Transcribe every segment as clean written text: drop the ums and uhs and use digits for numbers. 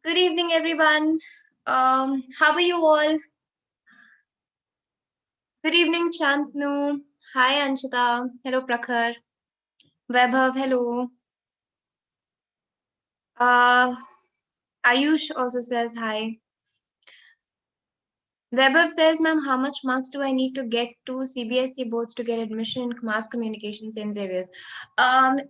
Good evening, everyone. How are you all? Good evening, Shantnu. Hi, Anshita. Hello, Prakhar. Vaibhav, hello. Uh, Ayush also says hi. Vaibhav says, ma'am, how much marks do I need to get to CBSE boards to get admission in mass communication St. Xavier's?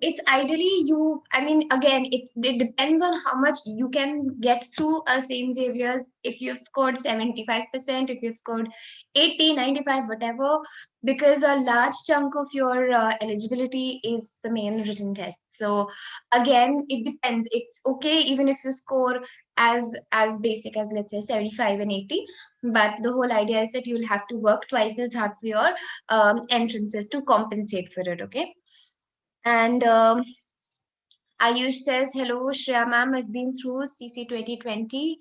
It's ideally you, I mean, again, it depends on how much you can get through a St. Xavier's. If you've scored 75%, if you've scored 80, 95, whatever, because a large chunk of your eligibility is the main written test. So again, it depends. It's okay even if you score as basic as, let's say, 75 and 80, but the whole idea is that you'll have to work twice as hard for your entrances to compensate for it. Okay. And Ayush says, hello, Shreya ma'am, I've been through CC 2020.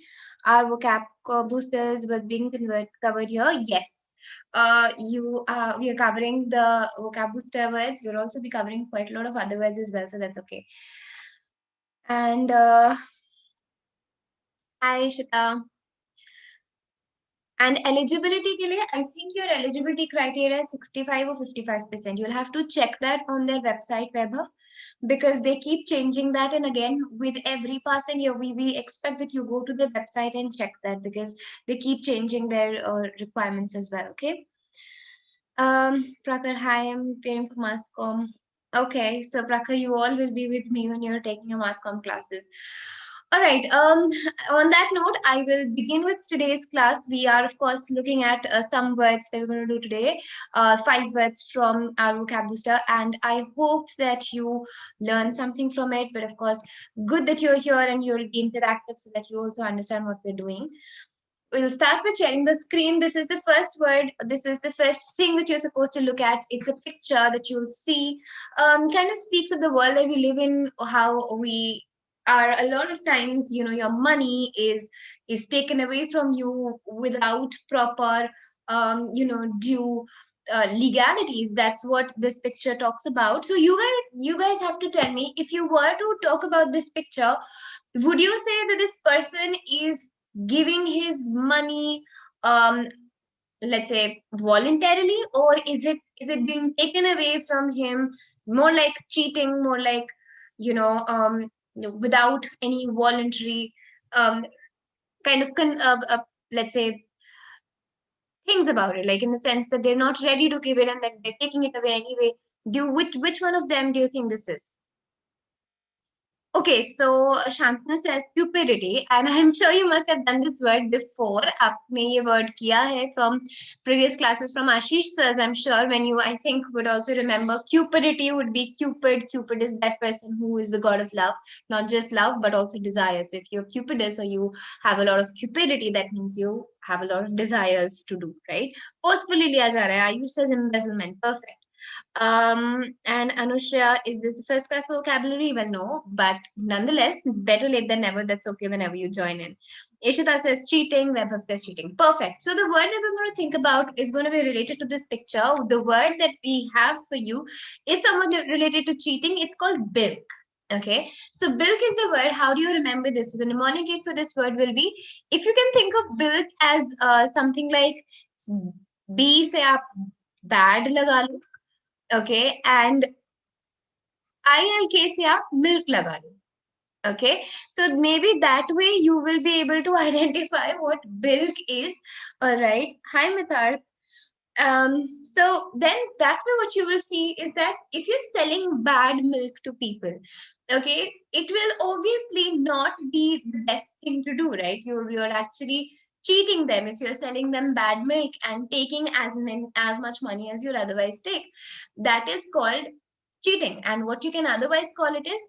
Our vocab boosters was being covered here. Yes. We are covering the vocab booster words. We'll also be covering quite a lot of other words as well, so that's okay. And hi, Shita. And eligibility के लिए, I think your eligibility criteria is 65 or 55%. You'll have to check that on their website, Vaibhav, because they keep changing that. And again, with every passing year, we expect that you go to the website and check that because they keep changing their requirements as well. Okay. Prakhar, hi, I'm preparing for MassCom. Okay, so Prakhar, you all will be with me when you're taking your MassCom classes. All right. On that note, I will begin with today's class. We are, of course, looking at some words that we're going to do today, 5 words from our vocab booster, and I hope that you learn something from it. But of course, good that you're here and you're interactive so that you also understand what we're doing. We'll start with sharing the screen. This is the first word. This is the first thing that you're supposed to look at. It's a picture that you'll see. Kind of speaks of the world that we live in, how we are a lot of times, your money is taken away from you without proper, due legalities. That's what this picture talks about. So you guys have to tell me, if you were to talk about this picture, would you say that this person is giving his money, um let's say, voluntarily, or is it being taken away from him, more like cheating, more like, without any voluntary, um kind of let's say, things about it, like in the sense that they're not ready to give it and that they're taking it away anyway. Which one of them do you think this is? Okay, so Shantanu says cupidity, and I'm sure you must have done this word before. आपने ये word किया है from previous classes from Ashish sirs. I'm sure when you, I think, would also remember cupidity would be Cupid. Cupid is that person who is the god of love, not just love but also desires. If you're cupidous or you have a lot of cupidity, that means you have a lot of desires to do, right? Forcefully लिया जा रहा है. Ayush says embezzlement. Perfect. And Anushya, is this the first class vocabulary? Well, no, but nonetheless, better late than never. That's okay whenever you join in. Ishita says cheating, Vaibhav says cheating. Perfect. So the word that we're going to think about is going to be related to this picture. The word that we have for you is somewhat related to cheating. It's called bilk. Okay. So bilk is the word. How do you remember this? So the mnemonic aid for this word will be, if you can think of bilk as something like B से आप bad लगा लो. Okay, and ILK से आप milk लगा लो. Okay, so maybe that way you will be able to identify what bilk is. All right. Hi, Mithar. So then that way what you will see is that if you're selling bad milk to people, okay, it will obviously not be the best thing to do, right? You're actually cheating them if you're selling them bad milk and taking as much money as you'll otherwise take. That is called cheating. And what you can otherwise call it is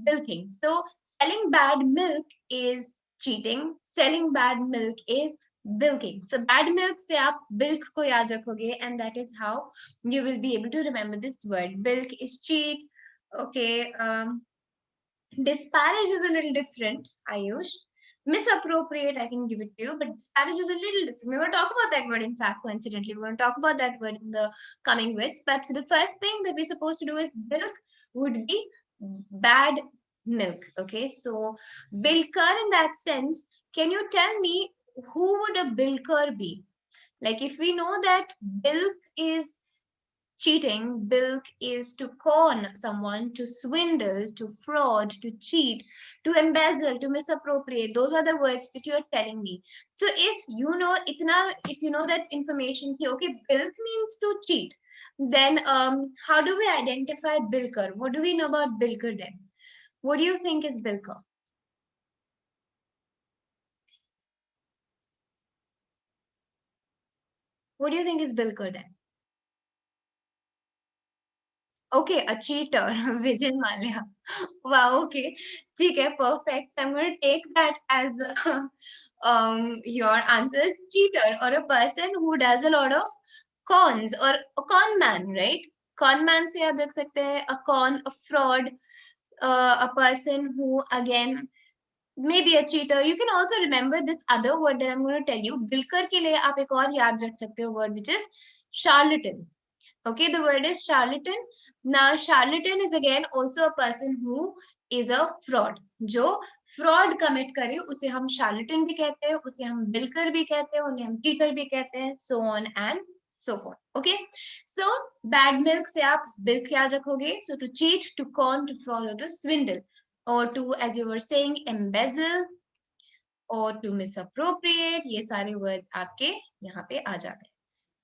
bilking. So selling bad milk is cheating. Selling bad milk is bilking. So bad milk से आप bilk को याद रखोगे, and that is how you will be able to remember this word. Bilk is cheat. Okay. Disparage is a little different, Ayush. Misappropriate, I can give it to you, but disparage is a little different. We're going to talk about that word, in fact, coincidentally. We're going to talk about that word in the coming words. But the first thing that we're supposed to do is bilk would be bad milk. Okay, so bilker in that sense, can you tell me who would a bilker be? Like if we know that bilk is cheating, bilk is to con someone, to swindle, to fraud, to cheat, to embezzle, to misappropriate. Those are the words that you're telling me. So if you know that information, okay, bilk means to cheat, then how do we identify bilker? What do we know about bilker then? What do you think is bilker? What do you think is bilker then? Okay, a cheater, Vijay Malia. Wow, okay. ठीक है, perfect. So I'm going to take that as your answer is cheater, or a person who does a lot of cons, or a con man, right? Con man से याद रख सकते हैं, a con, a fraud, a person who again maybe a cheater. You can also remember this other word that I'm going to tell you. बिलकर के लिए आप एक और याद रख सकते हो word, which is charlatan. Okay, the word is charlatan. Now, charlatan is again also a person who is a fraud. जो fraud commit करे उसे हम charlatan भी कहते हैं, उसे हम बिलकर भी कहते हैं, उन्हें हम cheater भी कहते हैं, so on and so forth. Okay, so bad milk से आप bilk याद रखोगे. So to cheat, to con, to fraud, or to swindle, or to, as you were saying, embezzle, or to misappropriate. ये सारे words आपके यहाँ पे आ जाते हैं.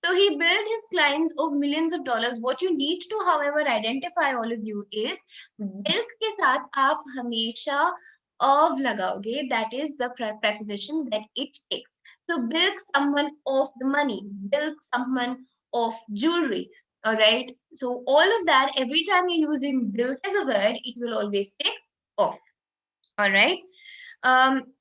So he billed his clients of millions of dollars. What you need to, however, identify all of you is bilk के साथ आप हमेशा of लगाओगे. That is the preposition that it takes. So bilk someone of the money, bilk someone of jewelry. All right. So all of that, every time you're using bilk as a word, it will always take off. All right.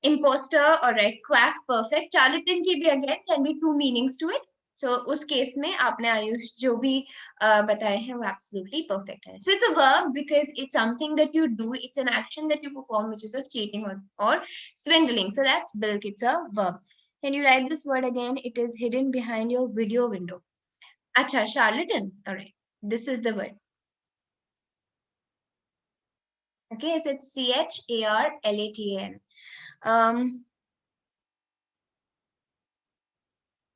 Imposter, all right, quack, perfect. Charlatan की भी again can be two meanings to it. So उस case में आपने आयुष जो भी बताए हैं वो absolutely perfect है. So it's a verb because it's something that you do. It's an action that you perform, which is of cheating or swindling. So that's bilk. It's a verb. Can you write this word again? It is hidden behind your video window. Acha, charlatan. All right. This is the word. Okay, so it's CHARLATAN.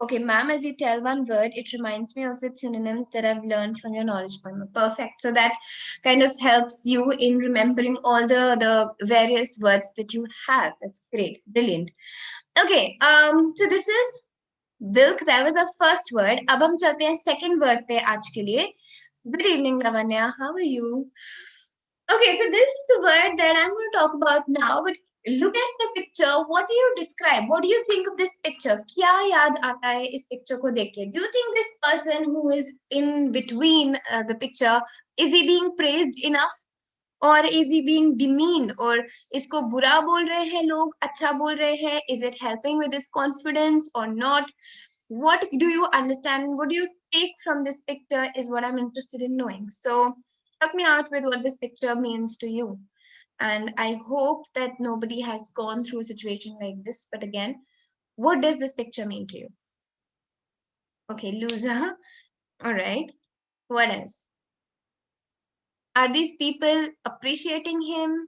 Okay, ma'am, as you tell one word, it reminds me of its synonyms that I've learned from your knowledge pointer. Perfect. So that kind of helps you in remembering all the various words that you have. That's great. Brilliant. Okay, so this is bilk. That was our first word. अब हम चलते हैं second word पे आज के लिए. Good evening, Lavanya. How are you? Okay, so this is the word that I'm going to talk about now, but look at the picture. What do you describe? What do you think of this picture? क्या याद आता है इस picture को देख के? Do you think this person who is in between the picture, is he being praised enough? Or is he being demeaned? Or इसको बुरा बोल रहे हैं लोग, अच्छा बोल रहे हैं? Is it helping with his confidence or not? What do you understand? What do you take from this picture is what I'm interested in knowing. So help me out with what this picture means to you. And I hope that nobody has gone through a situation like this. But again, what does this picture mean to you? Okay, loser. All right. What else? Are these people appreciating him?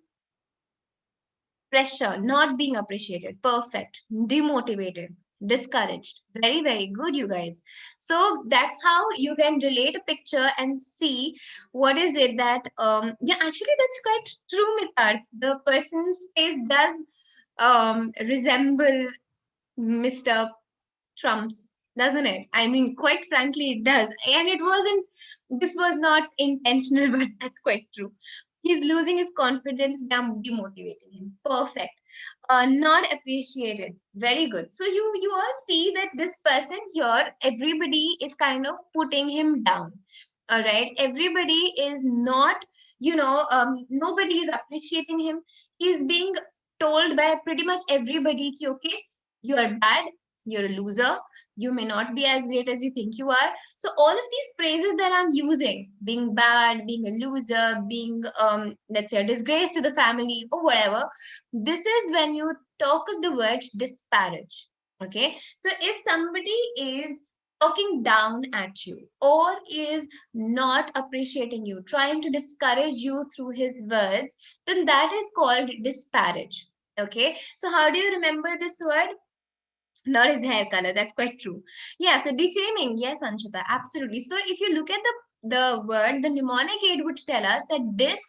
Pressure, not being appreciated. Perfect. Demotivated, discouraged. Very, very good, you guys. So that's how you can relate a picture and see what is it that, yeah, actually, that's quite true, Mitarth. The person's face does resemble Mr. Trump's, doesn't it? I mean, quite frankly, it does. And it wasn't, this was not intentional, but that's quite true. He's losing his confidence, demotivating him. Perfect. Not appreciated. Very good. So you all see that this person here, everybody is kind of putting him down. All right. Everybody is not, nobody is appreciating him. He's being told by pretty much everybody, okay, you are bad, you're a loser, you may not be as great as you think you are. So all of these phrases that I'm using, being bad, being a loser, being let's say a disgrace to the family or whatever, this is when you talk of the word disparage. Okay, so if somebody is talking down at you, or is not appreciating you, trying to discourage you through his words, then that is called disparage. Okay, so how do you remember this word? Not his hair color. That's quite true. Yeah, so defaming. Yes, Anshita, absolutely. So if you look at the word, the mnemonic aid would tell us that this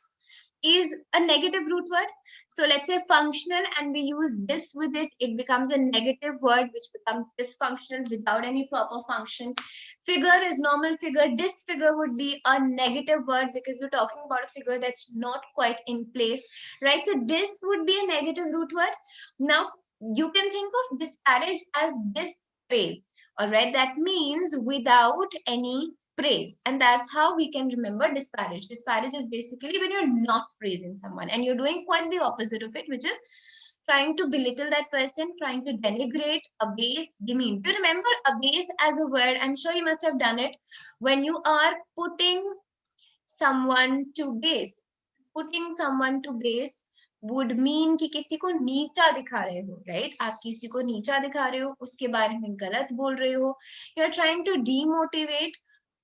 is a negative root word. So let's say functional and we use this with it, it becomes a negative word which becomes dysfunctional without any proper function. Figure is normal figure. Disfigure would be a negative word because we're talking about a figure that's not quite in place, right? So this would be a negative root word. Now you can think of disparage as dispraise. All right, that means without any praise, and that's how we can remember disparage. Disparage is basically when you're not praising someone and you're doing quite the opposite of it, which is trying to belittle that person, trying to denigrate, abase, demean. Do you remember abase as a word? I'm sure you must have done it when you are putting someone to base. Putting someone to base would mean कि किसी को नीचा दिखा रहे हो, right? आप किसी को नीचा दिखा रहे हो, उसके बारे में गलत बोल रहे हो. You're trying to demotivate,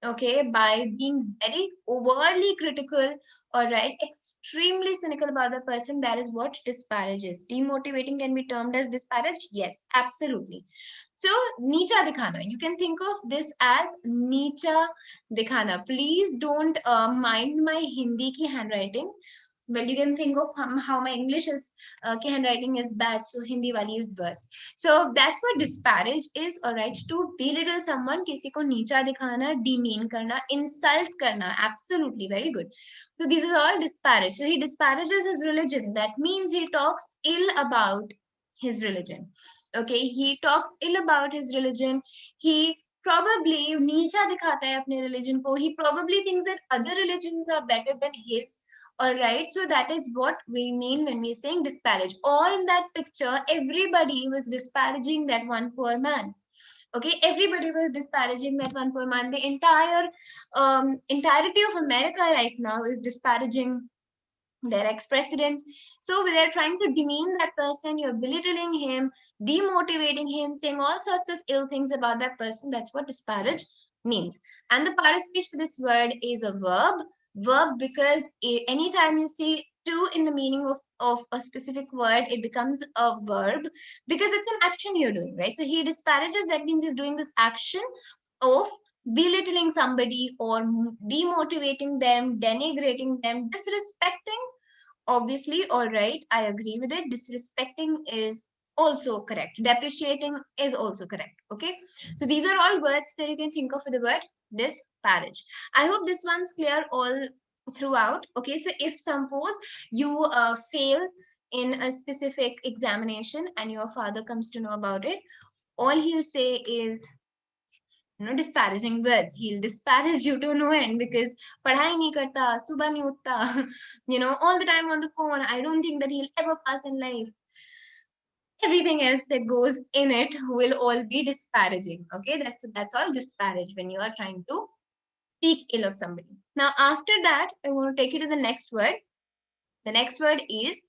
okay, by being very overly critical, all right, extremely cynical about the person. That is what disparage is. Demotivating can be termed as disparage. Yes, absolutely. So, nicha dikhana. You can think of this as nicha dikhana. Please don't mind my Hindi ki handwriting. Well, you can think of how my English is, ki handwriting is bad, so Hindi wali is worse. So that's what disparage is, alright. To belittle someone, किसी को नीचा दिखाना, demean करना, insult करना, absolutely, very good. So these are all disparage. So he disparages his religion. That means he talks ill about his religion. Okay, he talks ill about his religion. He probably नीचा दिखाता है अपने religion को. He probably thinks that other religions are better than his. All right, so that is what we mean when we're saying disparage. Or in that picture, everybody was disparaging that one poor man. Okay, everybody was disparaging that one poor man. The entire entirety of America right now is disparaging their ex-president. So they're trying to demean that person. You're belittling him, demotivating him, saying all sorts of ill things about that person. That's what disparage means. And the part of speech for this word is a verb. Verb because anytime you see to in the meaning of a specific word, it becomes a verb because it's an action you're doing, right? So he disparages, that means he's doing this action of belittling somebody or demotivating them, denigrating them, disrespecting. Obviously, all right, I agree with it. Disrespecting is also correct. Depreciating is also correct. Okay, so these are all words that you can think of with the word disparage. I hope this one's clear all throughout. Okay, so if suppose you fail in a specific examination and your father comes to know about it, all he'll say is, disparaging words. He'll disparage you to no end because padhai nahi karta, subah nahi utta, all the time on the phone. I don't think that he'll ever pass in life. Everything else that goes in it will all be disparaging. Okay, that's all disparage when you are trying to speak ill of somebody. Now, after that, I want to take you to the next word. The next word is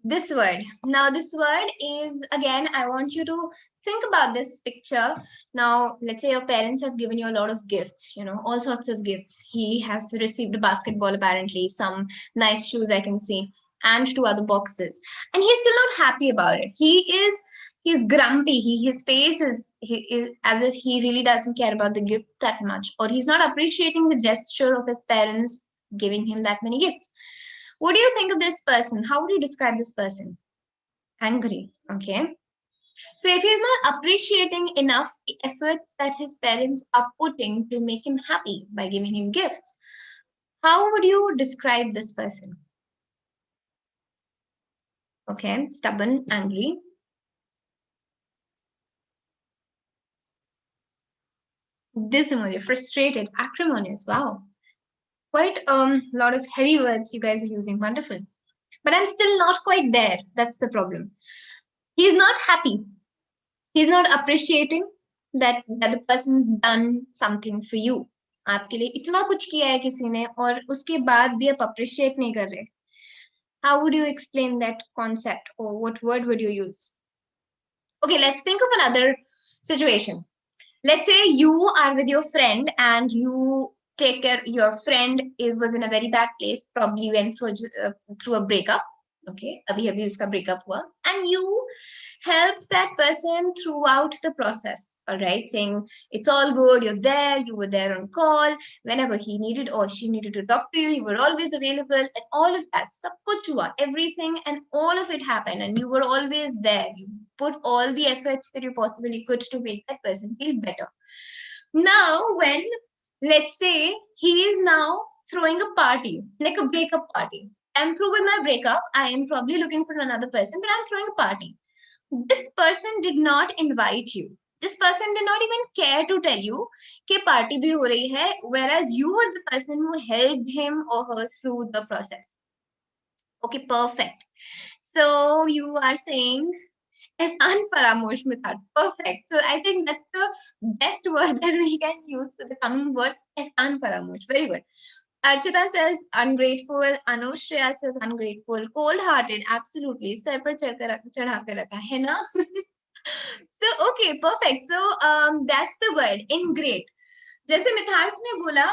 this word. Now, this word is, again, I want you to think about this picture. Now, let's say your parents have given you a lot of gifts, all sorts of gifts. He has received a basketball, apparently, some nice shoes I can see, and two other boxes. And he's still not happy about it. He's grumpy. His face is as if he really doesn't care about the gift that much, or he's not appreciating the gesture of his parents giving him that many gifts. What do you think of this person? How would you describe this person? Angry. Okay. So if he's not appreciating enough the efforts that his parents are putting to make him happy by giving him gifts, how would you describe this person? Okay, stubborn, angry. Dismal, frustrated, acrimonious. Wow. Quite a lot of heavy words you guys are using. Wonderful. But I'm still not quite there. That's the problem. He's not happy. He's not appreciating that the person's done something for you. आपके लिए इतना कुछ किया है किसी ने और उसके बाद भी आप appreciate नहीं कर रहे. How would you explain that concept, or what word would you use? Okay, let's think of another situation. Let's say you are with your friend and you take care. Your friend was in a very bad place, probably went through a breakup. Okay, अभी अभी उसका breakup हुआ, and you helped that person throughout the process. All right, saying it's all good, you're there, you were there on call. Whenever he needed or she needed to talk to you, you were always available, and all of that. Sab kuch hua, everything and all of it happened, and you were always there. You put all the efforts that you possibly could to make that person feel better. Now, when let's say he is now throwing a party, like a breakup party. I'm through with my breakup. I am probably looking for another person, but I'm throwing a party. This person did not invite you. This person did not even care to tell you कि party भी हो रही है, whereas you were the person who helped him or her through the process. Okay, perfect. So you are saying Ehsan Faramosh method. Perfect. So I think that's the best word that we can use for the coming word, Ehsan Faramosh. Very good. Archita says ungrateful. Anushya says ungrateful. Cold-hearted. Absolutely. Sir पर चढ़ा के रखा है ना? So okay, perfect. So that's the word ingrate. जैसे मिथार्थ ने बोला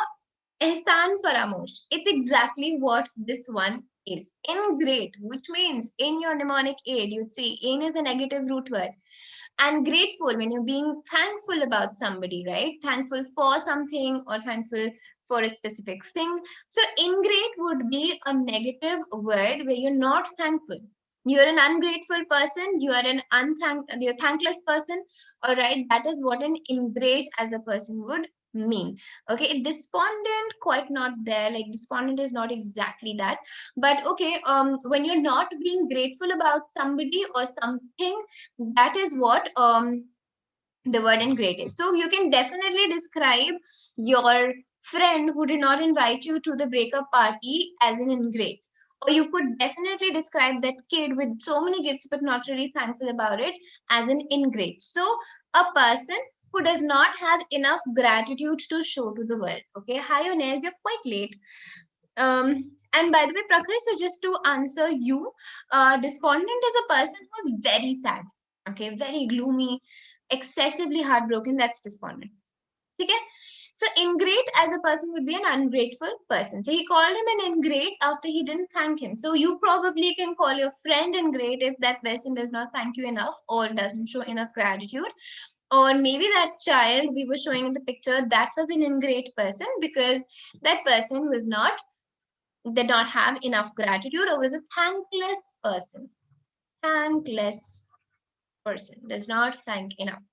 एहसान फरामोश. It's exactly what this one is. Ingrate, which means in your mnemonic aid, you'd see in is a negative root word. And grateful, when you're being thankful about somebody, right? Thankful for something or thankful for a specific thing. So ingrate would be a negative word where you're not thankful. You're an ungrateful person, you are you're thankless person. All right, that is what an ingrate as a person would mean. Okay, despondent, quite not there. Like despondent is not exactly that. But okay, when you're not being grateful about somebody or something, that is what the word ingrate is. So you can definitely describe your friend who did not invite you to the breakup party as an ingrate. Or you could definitely describe that kid with so many gifts but not really thankful about it as an ingrate. So a person who does not have enough gratitude to show to the world. Okay, hi Onez, you're quite late. And by the way, Prakhar, so just to answer you, despondent is a person who's very sad. Okay, very gloomy, excessively heartbroken. That's despondent. Okay. So ingrate as a person would be an ungrateful person. So he called him an ingrate after he didn't thank him. So you probably can call your friend ingrate if that person does not thank you enough or doesn't show enough gratitude. Or maybe that child we were showing in the picture, that was an ingrate person because that person was not, did not have enough gratitude or was a thankless person. Thankless person does not thank enough.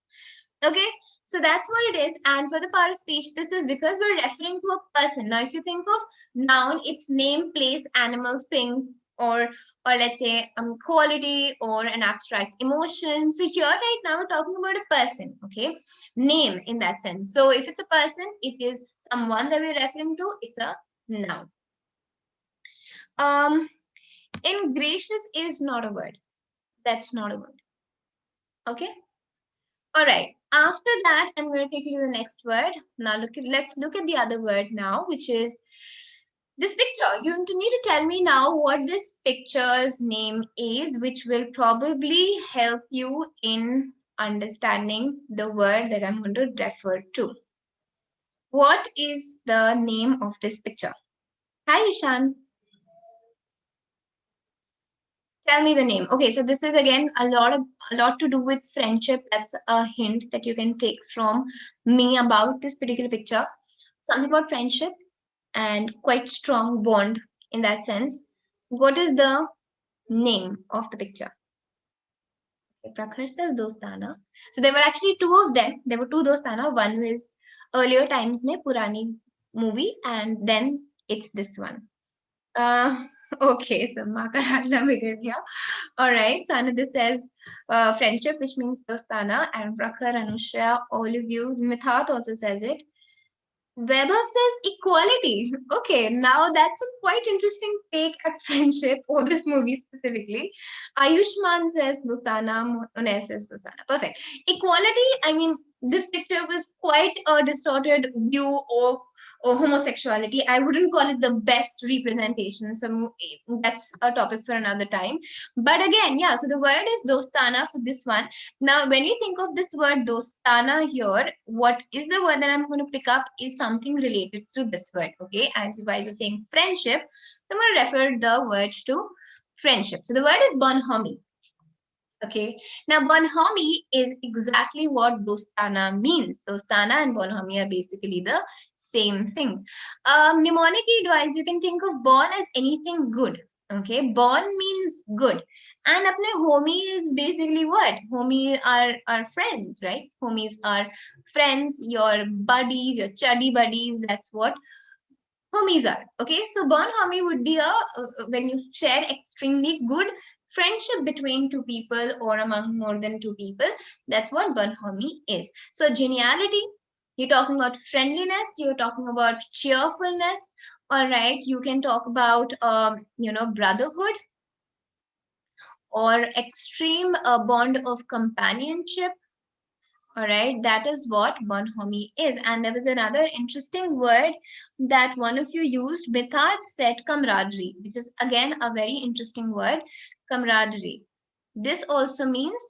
Okay, so that's what it is. And for the part of speech, this is because we're referring to a person. Now, if you think of noun, it's name, place, animal, thing, or let's say quality or an abstract emotion. So here right now we're talking about a person, okay? Name in that sense. So if it's a person, it is someone that we're referring to, it's a noun. Ingracious is not a word. That's not a word. Okay. All right. After that, I'm going to take you to the next word. Now let's look at the other word now, which is this picture. You need to tell me now what this picture's name is, which will probably help you in understanding the word that I'm going to refer to. What is the name of this picture? Hi, Ishan. Tell me the name. Okay, so this is again a lot to do with friendship. That's a hint that you can take from me about this particular picture. Something about friendship and quite strong bond in that sense. What is the name of the picture? Okay, Prakhar says Dostana. So there were actually two of them. There were two Dostana. One was earlier times mein Purani movie, and then it's this one. Okay, so Makaratna bigger here. All right, so Ananda says friendship, which means Dostana, and Prakhar, Anushya, all of you. Mithat also says it. Vaibhav says equality. Okay, now that's a quite interesting take at friendship or this movie specifically. Ayushman says Dostana, Unes says Dostana. Perfect. Equality, I mean, this picture was quite a distorted view of homosexuality. I wouldn't call it the best representation. So that's a topic for another time. But again, yeah, so the word is dostana for this one. Now, when you think of this word dostana here, what is the word that I'm going to pick up is something related to this word. Okay, as you guys are saying friendship, so I'm going to refer the word to friendship. So the word is bonhomie. Okay, now bonhomie is exactly what dostana means. Dostana and bonhomie are basically the same things. Mnemonic wise, you can think of bon as anything good. Okay, bon means good, and apne homie is basically what? Homie are friends, right? Homies are friends, your buddies, your chuddy buddies. That's what homies are. Okay, so born homie would be when you share extremely good friendship between two people or among more than two people. That's what born homie is. So geniality, you're talking about friendliness, you're talking about cheerfulness. All right, you can talk about brotherhood or extreme bond of companionship. All right, that is what bonhomie is. And there was another interesting word that one of you used. Mithard said camaraderie, which is again a very interesting word, camaraderie. This also means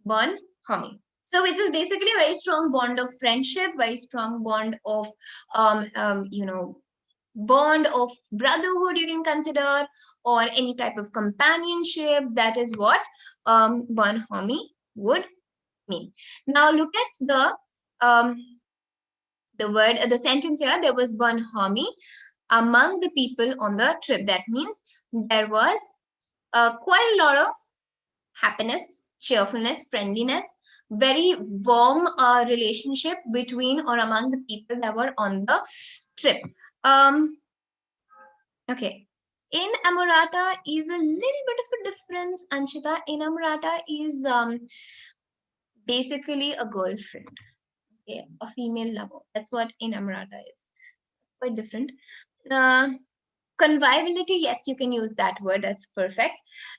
bonhomie. So this is basically a very strong bond of friendship, very strong bond of, um, um, you know, bond of brotherhood you can consider, or any type of companionship. That is what bonhomie would mean. Now look at um, the sentence here. There was bonhomie among the people on the trip. That means there was quite a lot of happiness, cheerfulness, friendliness, very warm relationship between or among the people that were on the trip. Um, okay. In Amorata is a little bit of a difference, Anshita. In Amorata is basically a girlfriend. Okay, a female lover. That's what inamorata is. Quite different. Uh, Conviviality, yes, you can use that word. That's perfect.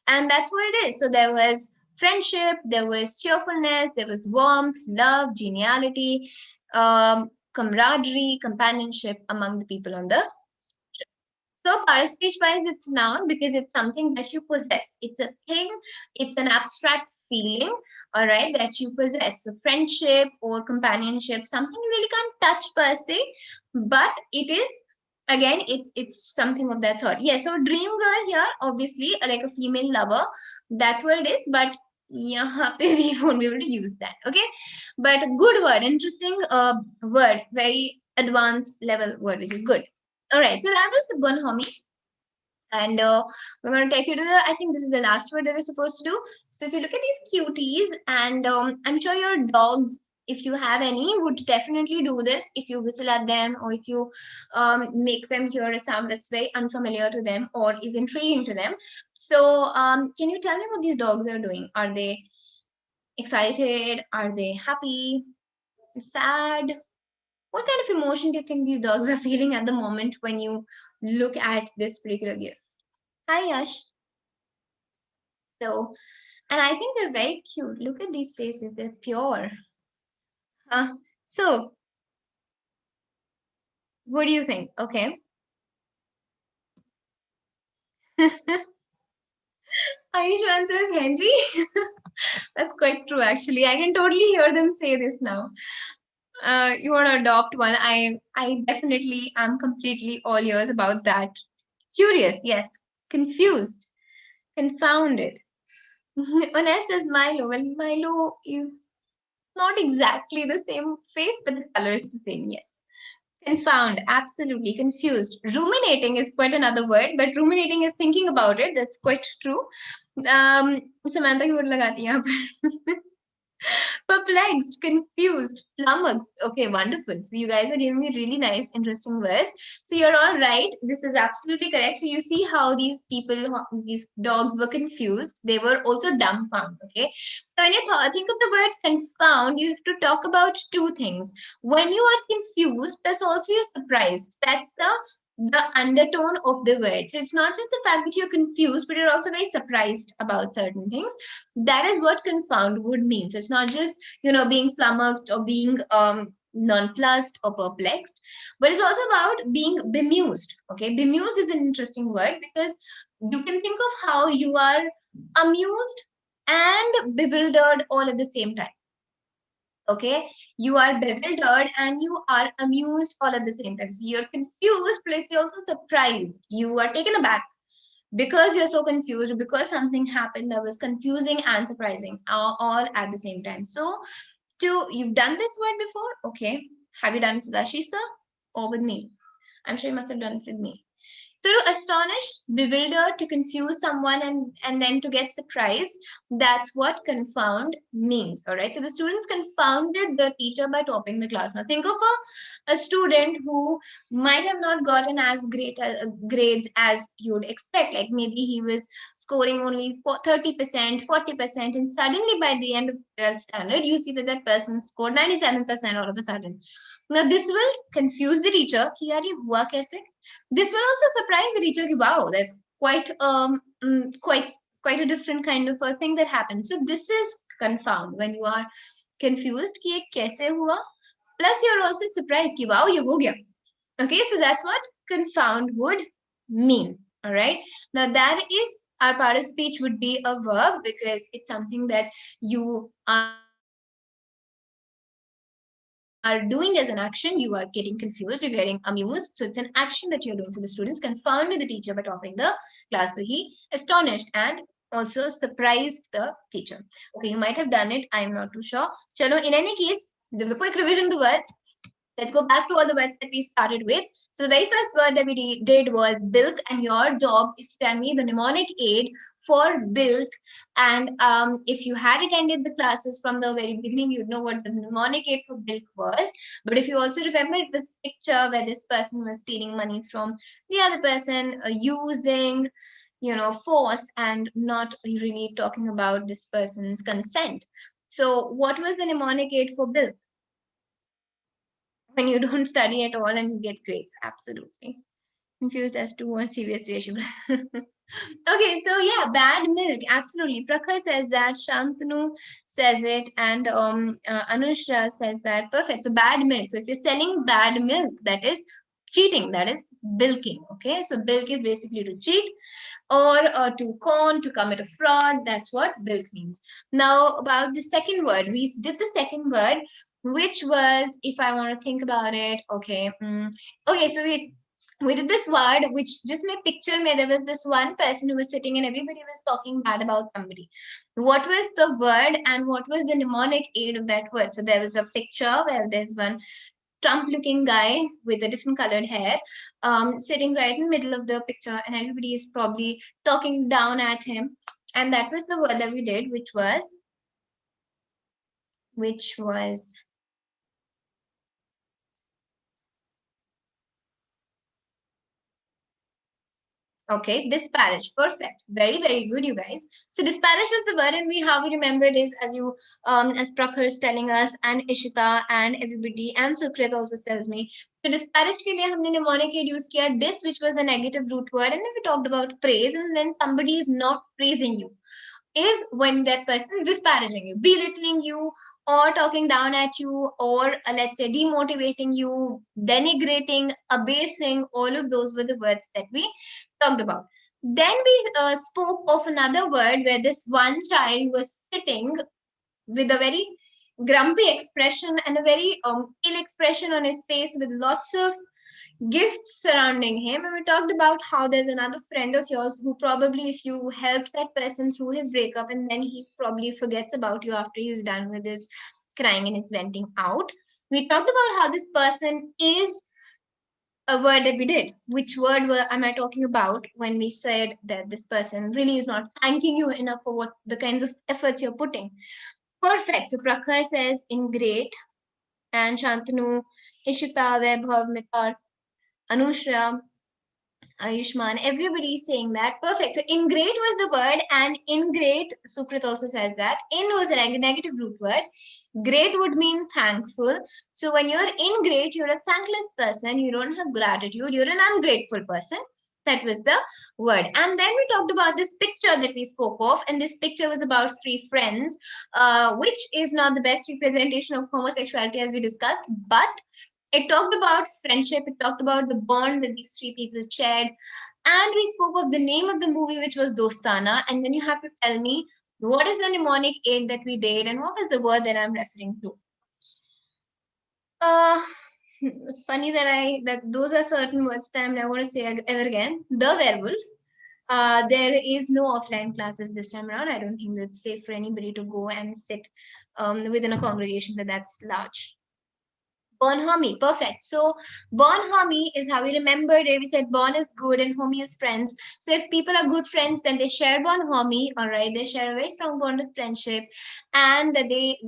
And that's what it is. So there was friendship, there was cheerfulness, there was warmth, love, geniality, camaraderie, companionship among the people on the trip. So para speech wise, it's noun because it's something that you possess. It's a thing, it's an abstract feeling, all right, that you possess. So friendship or companionship, something you really can't touch per se, but it is again, it's something of that sort. Yeah, so dream girl here, obviously, like a female lover, that's what it is, but yeah, we won't be able to use that. Okay, but good word, interesting word, very advanced level word, which is good. All right, so that was the bonhomie. And we're going to take you to the, I think this is the last word that we're supposed to do. So if you look at these cuties, and I'm sure your dogs, if you have any, would definitely do this if you whistle at them or if you make them hear a sound that's very unfamiliar to them or is intriguing to them. So can you tell me what these dogs are doing? Are they excited? Are they happy? Sad? What kind of emotion do you think these dogs are feeling at the moment when you look at this particular gift? Hi, Yash. So, and I think they're very cute. Look at these faces, they're pure. So, what do you think? Okay. Ayushman says, Henji. That's quite true, actually. I can totally hear them say this now. You want to adopt one. I definitely am completely all ears about that. Curious, yes. Confused, confounded. Ones says Milo. Well, Milo is not exactly the same face, but the color is the same, yes. Confound, absolutely confused. Ruminating is quite another word, but ruminating is thinking about it. That's quite true. Samantha की word लगाती है यहाँ पर. Perplexed, confused, flummoxed. Okay, wonderful. So you guys are giving me really nice, interesting words. So you're all right. This is absolutely correct. So you see how these people, these dogs were confused. They were also dumbfounded. Okay. So when you think of the word confound, you have to talk about two things. When you are confused, there's also your surprise. That's the the undertone of the word. So it's not just the fact that you're confused, but you're also very surprised about certain things. That is what confound would mean. So it's not just, being flummoxed or being nonplussed or perplexed, but it's also about being bemused. Okay, bemused is an interesting word because you can think of how you are amused and bewildered all at the same time. Okay, you are bewildered and you are amused all at the same time. So you're confused, plus you're also surprised. You are taken aback because you're so confused, because something happened that was confusing and surprising all at the same time. So, you've done this word before? Okay. Have you done it with Ashisa or with me? I'm sure you must have done it with me. So to astonish, bewilder, to confuse someone, and then to get surprised, that's what confound means. All right. So the students confounded the teacher by topping the class. Now think of a student who might have not gotten as great grades as you'd expect. Like maybe he was scoring only 30%, 40%, and suddenly by the end of 12th standard, you see that that person scored 97% all of a sudden. Now this will confuse the teacher. कि यार ये हुआ कैसे? This will also surprise the teacher. Wow, that's quite quite a different kind of a thing that happens. So this is confound when you are confused कि ये कैसे हुआ. Plus you're also surprised कि wow ये हो गया. Okay, so that's what confound would mean. All right. Now that is our part of speech would be a verb because it's something that you are doing as an action. You are getting confused. You're getting amused. So it's an action that you're doing. So the students confounded the teacher by topping the class. So he astonished and also surprised the teacher. Okay, you might have done it. I am not too sure. Chalo, in any case, there was a quick revision of the words. Let's go back to all the words that we started with. So the very first word that we did was bilk, and your job is to tell me the mnemonic aid for bilk. And if you had attended the classes from the very beginning, you'd know what the mnemonic aid for bilk was. But if you also remember, it was a picture where this person was stealing money from the other person, using force and not really talking about this person's consent. So what was the mnemonic aid for bilk? When you don't study at all and you get grades. Absolutely. Confused as to what serious relationship. Okay, so yeah, bad milk. Absolutely. Prakhar says that, Shantanu says it, and Anushra says that. Perfect. So bad milk. So if you're selling bad milk, that is cheating. That is bilking. Okay, so bilk is basically to cheat or to con, to commit a fraud. That's what bilk means. Now, about the second word, we did the second word, which was, if I want to think about it, okay. Okay, so we did this word, which just my picture me, there was this one person who was sitting and everybody was talking bad about somebody. What was the word and what was the mnemonic aid of that word? So there was a picture where there's one Trump looking guy with a different colored hair, sitting right in the middle of the picture, and everybody is probably talking down at him. And that was the word that we did, which was okay, disparage. Perfect. Very, very good, you guys. So disparage was the word, and how we remember it is as Prakhar is telling us, and Ishita and everybody, and Sukrit also tells me. So disparage के लिए हमने mnemonic aid use किया dis, which was a negative root word, and then we talked about praise, and when somebody is not praising you, is when that person is disparaging you, belittling you, or talking down at you, or let's say demotivating you, denigrating, abasing. All of those were the words that we talked about. Then we spoke of another word where this one child was sitting with a very grumpy expression and a very ill expression on his face with lots of gifts surrounding him. And we talked about how there's another friend of yours who probably, if you helped that person through his breakup, and then he probably forgets about you after he's done with his crying and his venting out. We talked about how this person is a word that we did. Which word am I talking about when we said that this person really is not thanking you enough for what the kinds of efforts you're putting? Perfect. So Prakhar says in great, and Shantanu, Ishita, Vaibhav, Mitar, Anushra, Ayushman, everybody is saying that. Perfect. So ingrate was the word, and ingrate, Sukrit also says that. In was a negative root word. Great would mean thankful. So when you're ingrate, you're a thankless person. You don't have gratitude. You're an ungrateful person. That was the word. And then we talked about this picture that we spoke of. And this picture was about three friends, which is not the best representation of homosexuality as we discussed. But it talked about friendship. It talked about the bond that these three people shared. And we spoke of the name of the movie, which was Dostana. And then you have to tell me what is the mnemonic aid that we did and what was the word that I'm referring to. Uh, Funny that those are certain words that I'm never going to say ever again. The werewolf. There is no offline classes this time around. I don't think it's safe for anybody to go and sit within a congregation that's large. Born homie, perfect. So born homie is how we remembered it. We said born is good and homie is friends. So if people are good friends, then they share born homie. All right, they share a very strong bond of friendship, and that they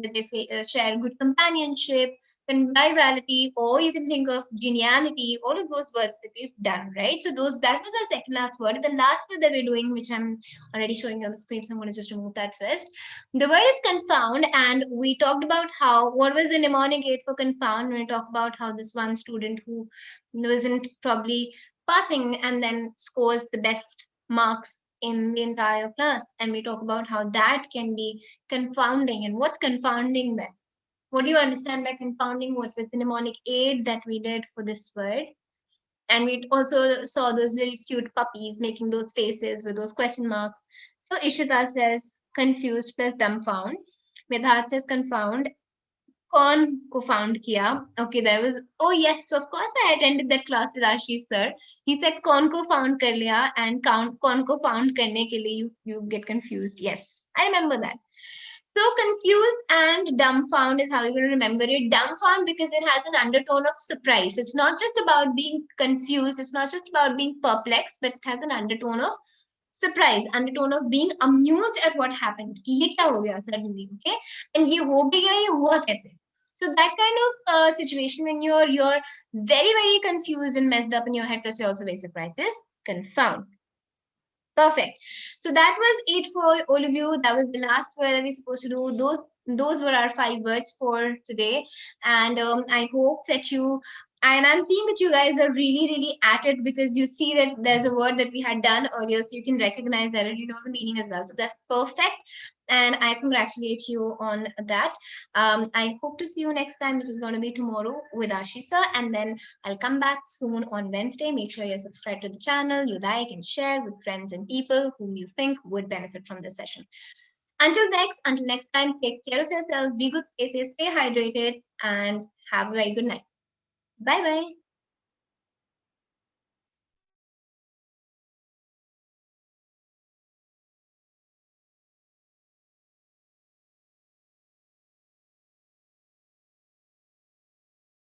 share good companionship, conviviality, or you can think of geniality. All of those words that we've done, right? So those that was our second last word. The last word that we're doing, which I'm already showing you on the screen, so I'm going to just remove that first. The word is confound, and we talked about how what was the mnemonic aid for confound when we talked about how this one student who wasn't probably passing and then scores the best marks in the entire class. And we talk about how that can be confounding. And what's confounding then? What do you understand by confounding? What was the mnemonic aid that we did for this word? And we also saw those little cute puppies making those faces with those question marks. So Ishita says confused plus dumbfound. Medhat says confound. Con confound kiya. Okay, there was. Oh yes, of course I attended that class with Ashish sir. He said con ko found kar liya and count con ko found karne ke liye you get confused. Yes, I remember that. So confused and dumbfound is how you're going to remember it. Dumbfound because it has an undertone of surprise. It's not just about being confused. It's not just about being perplexed, but it has an undertone of surprise, undertone of being amused at what happened. कि ये क्या हो गया suddenly, okay? And ये हो भी गया, ये हुआ कैसे? So that kind of situation when you're very confused and messed up in your head, plus you're also very surprised is confound. Perfect. So that was it for all of you. That was the last word that we're supposed to do. Those were our 5 words for today. And I hope that you and I'm seeing that you guys are really at it because you see that there's a word that we had done earlier, so you can recognize that and you know the meaning as well. So that's perfect. And I congratulate you on that. I hope to see you next time, which is going to be tomorrow with Ashisa. And then I'll come back soon on Wednesday. Make sure you're subscribed to the channel, you like and share with friends and people whom you think would benefit from this session. Until next time, take care of yourselves, be good, stay safe, stay hydrated, and have a very good night. Bye bye.